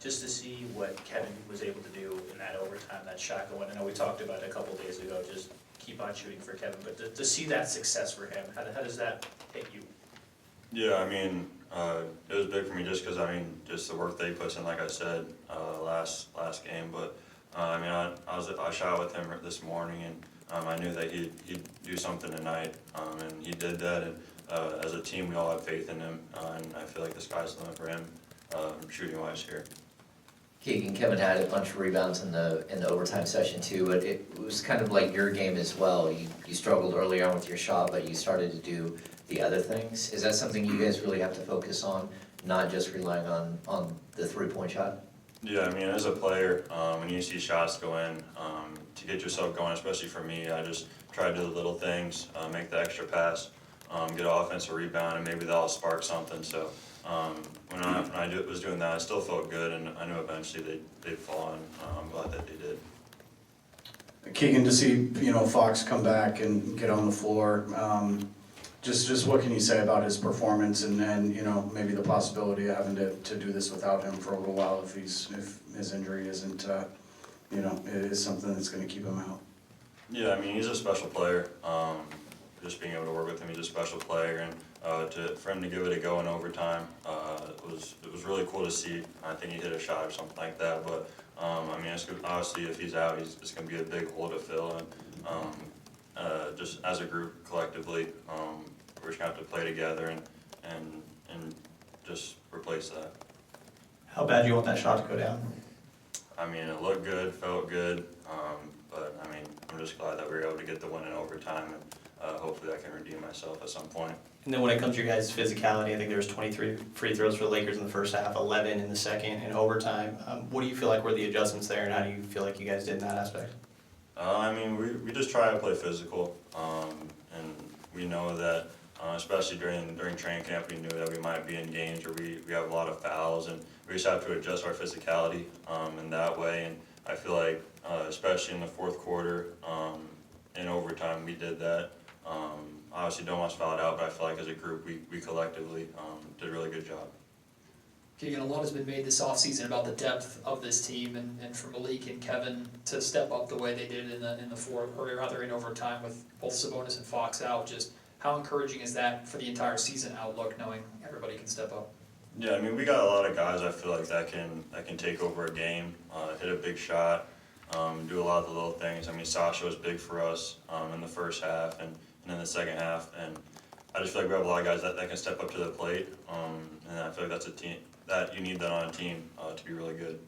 just to see what Kevin was able to do in that overtime, that shot going. I know we talked about it a couple days ago, just keep on shooting for Kevin, but to see that success for him, how does that hit you? Yeah, I mean, it was big for me just because, I mean, just the work that he puts in, like I said, last game. But, I mean, I shot with him this morning, and I knew that he'd do something tonight, and he did that. And as a team, we all have faith in him, and I feel like the sky's the limit for him, shooting-wise here. Keegan, Kevin had a bunch of rebounds in the overtime session too, but it was kind of like your game as well. You struggled early on with your shot, but you started to do the other things. Is that something you guys really have to focus on, not just relying on the three-point shot? Yeah, I mean, as a player, when you see shots go in, to get yourself going, especially for me, I just try to do the little things, make the extra pass, get an offensive rebound, and maybe that'll spark something. So when I was doing that, I still felt good, and I knew eventually they'd fall, and I'm glad that they did. Keegan, to see Fox come back and get on the floor, just what can you say about his performance, and maybe the possibility of having to do this without him for a little while if his injury isn't is something that's going to keep him out. Yeah, I mean, he's a special player. Just being able to work with him, he's a special player, and for him to give it a go in overtime, it was really cool to see. I think he hit a shot or something like that, but I mean, obviously if he's out, it's going to be a big hole to fill, and just as a group collectively, we're just going to have to play together and just replace that. How bad do you want that shot to go down? I mean, it looked good, felt good, but I mean, I'm just glad that we were able to get the win in overtime, and hopefully I can redeem myself at some point. And then when it comes to your guys' physicality, I think there was 23 free throws for the Lakers in the first half, 11 in the second, in overtime. What do you feel like were the adjustments there, and how do you feel like you guys did in that aspect? I mean, we just try to play physical, and we know that, especially during training camp, we knew that we might be in games where we have a lot of fouls, and we just have to adjust our physicality in that way. And I feel like, especially in the fourth quarter, in overtime, we did that. Obviously, Domas fouled out, but I feel like as a group, we collectively did a really good job. Keegan, a lot has been made this offseason about the depth of this team, and for Malik and Kevin to step up the way they did in the fourth, or rather in overtime with both Sabonis and Fox out. Just how encouraging is that for the entire season outlook, knowing everybody can step up? Yeah, I mean, we got a lot of guys I feel like that can take over a game, hit a big shot, do a lot of the little things. I mean, Sasha was big for us in the first half and in the second half, and I just feel like we have a lot of guys that can step up to the plate, and I feel like that's a team that you need that on a team to be really good.